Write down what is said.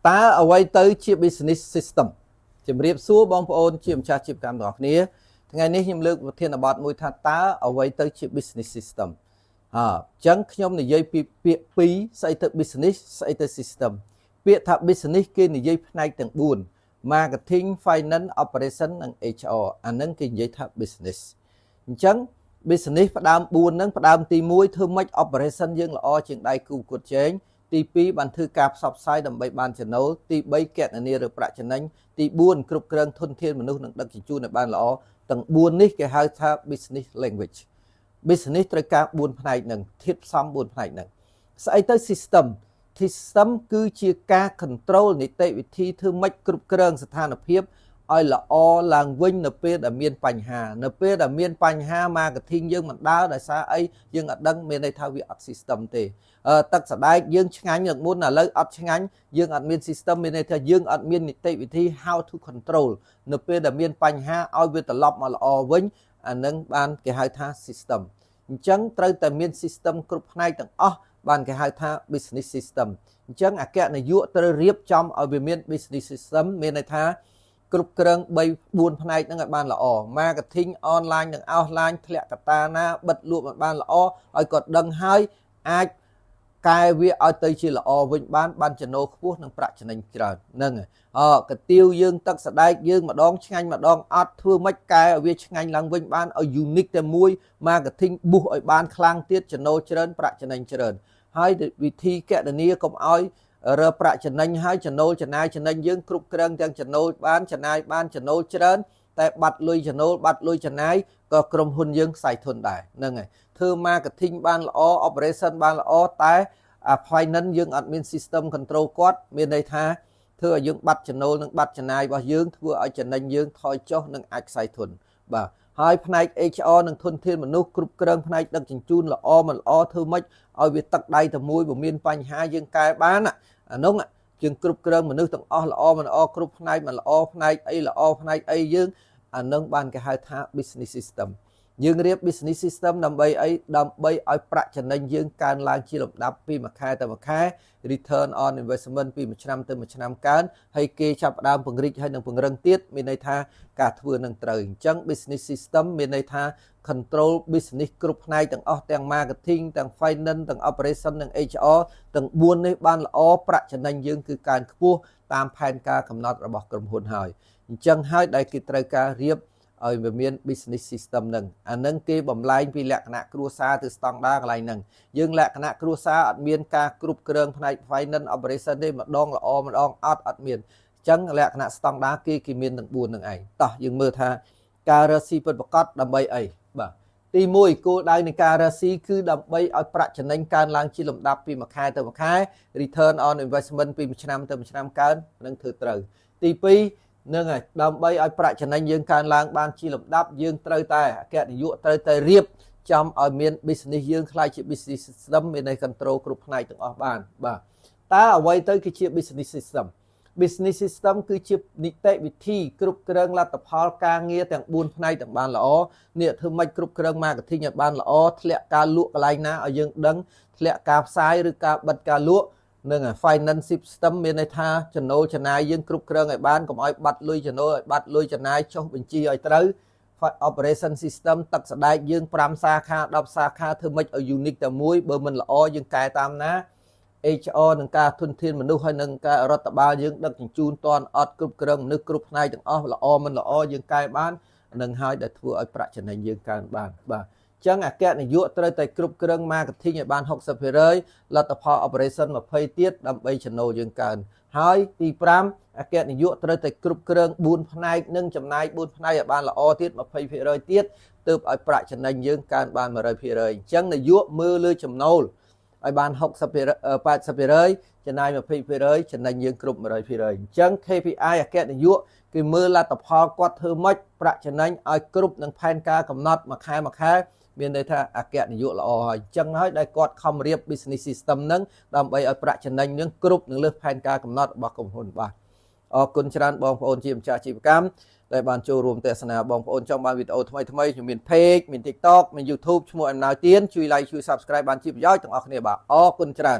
តើអ្វីទៅជា business system ជំរាបសួរបងប្អូនជាម្ចាស់អាជីវកម្មទាំងអស់គ្នាថ្ងៃនេះខ្ញុំលើកប្រធានបទមួយថាតើអ្វីទៅជា business system អញ្ចឹងខ្ញុំនិយាយពីពាក្យពីរស្អីទៅ business ស្អីទៅ system ពាក្យថា business គេនិយាយផ្នែកទាំង4 marketing finance operation និង HR អាហ្នឹងគេនិយាយថា business អញ្ចឹង business ផ្ដើម4ហ្នឹងផ្ដើមទី1ធ្វើម៉េច operation យើងល្អជាងដៃគូប្រកួតប្រជែងទី2បានធ្វើការផ្សព្វផ្សាយដើម្បីបានចំណូលទី3គណនាឬប្រាក់ចំណេញទី4គ្រប់គ្រងធនធានមនុស្សនិងដឹកជញ្ជូនឲ្យបានល្អទាំង4នេះគេហៅថា business language business ត្រូវការ4ផ្នែកហ្នឹងធាតុផ្សំ4ផ្នែកហ្នឹងស្អីទៅ system គឺជាការ control នីតិវិធីធ្វើម៉េចគ្រប់គ្រងស្ថានភាពឲ្យល្អឡើងវិញនៅពេលដែលមានបញ្ហានៅពេលដែលមានបញ្ហា marketing យើងមិនដើរដោយសារអីយើងអត់ដឹងមានន័យថាវាអត់ system ទេទឹកសដែកយើងឆ្ងាញ់លើកមុនឥឡូវអត់ឆ្ងាញ់យើងអត់មាន system មានន័យថាយើងអត់មាននីតិវិធី how to control នៅពេលដែលមានបញ្ហាឲ្យវាត្រឡប់មកល្អវិញអានឹងបានគេហៅថា system អញ្ចឹងត្រូវតែមាន system គ្រប់ផ្នែកទាំងអស់បានគេហៅថា business system អញ្ចឹងអគ្គនាយកត្រូវរៀបចំឲ្យវាមាន business system មានន័យថាគ្រប់គ្រង3-4ផ្នែកហ្នឹងឲ្យបានល្អ marketing online និង offline ធ្លាក់កតាណាបិទលក់ឲ្យបានល្អឲ្យគាត់ដឹងហើយអាចកែវាឲ្យទៅជាល្អវិញបានចំណូលខ្ពស់និងប្រាក់ចំណេញច្រើនហ្នឹងកាទៀវយើងទឹកសដែកយើងម្ដងឆ្ងាញ់ម្ដងអត់ធ្វើម៉េចកែឲ្យវាឆ្ងាញ់ឡើងវិញបានឲ្យ unique តែមួយ marketing boost ឲ្យបានខ្លាំងទៀតចំណូលច្រើនប្រាក់ចំណេញច្រើនហើយវិធីកណនាកុំឲ្យរើប្រាក់ចំណេញហើយចំណូលចំណាយចំណេញយើងគ្រប់គ្រងទាំងចំណូលបានចំណាយបានចំណូលច្រើនតែបាត់លុយចំណូលបាត់លុយចំណាយក៏ក្រុមហ៊ុនយើងខ្សែធនដែរហ្នឹងហើយធ្វើ marketing បានល្អ operation បានល្អតែfinance យើងអត់មាន system control គាត់មានន័យថាធ្វើឲ្យយើងបាត់ចំណូលនិងបាត់ចំណាយរបស់យើងធ្វើឲ្យចំណេញយើងថយចុះនិងអាចខ្សែធនបាទហើយផ្នែក HR និងធនធានមនុស្សគ្រប់គ្រងផ្នែកដឹកជញ្ជូនល្អមិនល្អធ្វើម៉េចឲ្យវាទឹកដៃតែមួយបើមានបញ្ហាយើងកែបានអានោះយើងគ្រប់គ្រងមនុស្សទាំងអស់ល្អមិនល្អគ្រប់ផ្នែកមិនល្អផ្នែកអីល្អផ្នែកអីយើងអានឹងបានគេហៅថា business system យើងរៀប business system ដើម្បីអីដើម្បីឲ្យប្រាក់ចំណេញយើងកើនឡើងជាលំដាប់ពីមួយខែទៅមួយខែ return on investment ពីមួយឆ្នាំទៅមួយឆ្នាំកើនហើយគេចាប់ផ្ដើមពង្រីកហើយនឹងពង្រឹងទៀតមានន័យថាការធ្វើនឹងត្រូវអញ្ចឹង business system មានន័យថា control business គ្រប់ផ្នែកទាំងអស់ទាំង marketing ទាំង finance ទាំង operation និង HR ទាំង4នេះបានល្អប្រាក់ចំណេញយើងគឺកើនខ្ពស់តាមផែនការកំណត់របស់ក្រុមហ៊ុនហើយអញ្ចឹងហើយដែលគេត្រូវការរៀបឲ្យវាមាន business system ហ្នឹងអានឹងគេបំលែងពីលក្ខណៈគ្រួសារទៅស្តង់ដារកន្លែងហ្នឹងយើងលក្ខណៈគ្រួសារអត់មានការគ្រប់គ្រងផ្នែក finance operation ទេម្ដងល្អម្ដងអត់មានអញ្ចឹងលក្ខណៈស្តង់ដារគេមានទាំង4ហ្នឹងឯងតោះយើងមើលថាការរកស៊ីពិតប្រាកដដើម្បីអីបាទទី1គោលដៅនៃការរកស៊ីគឺដើម្បីឲ្យប្រាក់ចំណេញកើនឡើងជាលំដាប់ពីមួយខែទៅមួយខែ return on investment ពីមួយឆ្នាំទៅមួយឆ្នាំកើននឹងធ្វើត្រូវទី2នឹងហើយដើម្បីឲ្យប្រាក់ចំណេញយើងកើនឡើងបានជាលំដាប់យើងត្រូវតែអគ្គនាយកត្រូវតែរៀបចំឲ្យមាន business យើងខ្លាយជា business system មានន័យ control គ្រប់ផ្នែកទាំងអស់បានបាទតើអ្វីទៅគឺជា business system គឺជានីតិវិធីគ្រប់គ្រងលទ្ធផលការងារទាំង4ផ្នែកទាំងបានល្អនេះធ្វើម៉េចគ្រប់គ្រង marketing ឲ្យបានល្អធ្លាក់ការលក់កន្លែងណាឲ្យយើងដឹងធ្លាក់ការផ្សាយឬការបិទការលក់នឹង finance system មានន័យថាចំណូលចំណាយយើងគ្រប់គ្រងឲ្យបានកុំឲ្យបាត់លុយចំណូលឲ្យបាត់លុយចំណាយចុះបញ្ជីឲ្យត្រូវ operation system ទឹកសដែកយើង5សាខា10សាខាធ្វើម៉េចឲ្យ unique តែមួយបើមិនល្អយើងកែតាមណា HR នឹងការធនធានមនុស្សហើយនឹងការរដ្ឋបាលយើងដឹកជញ្ជូនតន់អត់គ្រប់គ្រងមនុស្សគ្រប់ផ្នែកទាំងអស់ល្អមិនល្អយើងកែបាននឹងហើយដែលធ្វើឲ្យប្រាក់ចំណេញយើងកើនបានបាទចឹងអគ្គនាយកត្រូវតែគ្រប់គ្រង marketing ឲ្យបាន 60% លទ្ធផល operation 20 ទៀតដើម្បីចំណូលយើងកើនហើយទី5អគ្គនាយកត្រូវតែគ្រប់គ្រង4ផ្នែកនិងចំណាយ4ផ្នែកឲ្យបានល្អទៀត 20% ទៀតទើបឲ្យប្រាក់ចំណេញយើងកើនបាន 100% អញ្ចឹងនាយកមើលលើចំណូលឲ្យបាន 80% ចំណាយ 20% ចំណេញយើងគ្រប់ 100% អញ្ចឹង KPI អគ្គនាយកគឺមើលលទ្ធផលគាត់ធ្វើម៉េចប្រាក់ចំណេញឲ្យគ្រប់នឹងផែនការកំណត់មួយខែមានន័យថាអគ្គនាយកល្អហើយអញ្ចឹងហើយដែលគាត់ខំរៀប business system ហ្នឹងដើម្បីឲ្យប្រាក់ចំណេញនឹងគ្រប់នឹងលើសផែនការកំណត់របស់ក្រុមហ៊ុនបាទអរគុណច្រើនបងប្អូនជាម្ចាស់អាជីវកម្មដែលបានចូលរួមទស្សនាបងប្អូនចង់បានវីដេអូថ្មីខ្ញុំមាន page មាន TikTok មាន YouTube ឈ្មោះអំណៅទៀនជួយ like ជួយ Subscribe បានជាប្រយោជន៍ទាំងអស់គ្នាបាទអរគុណច្រើន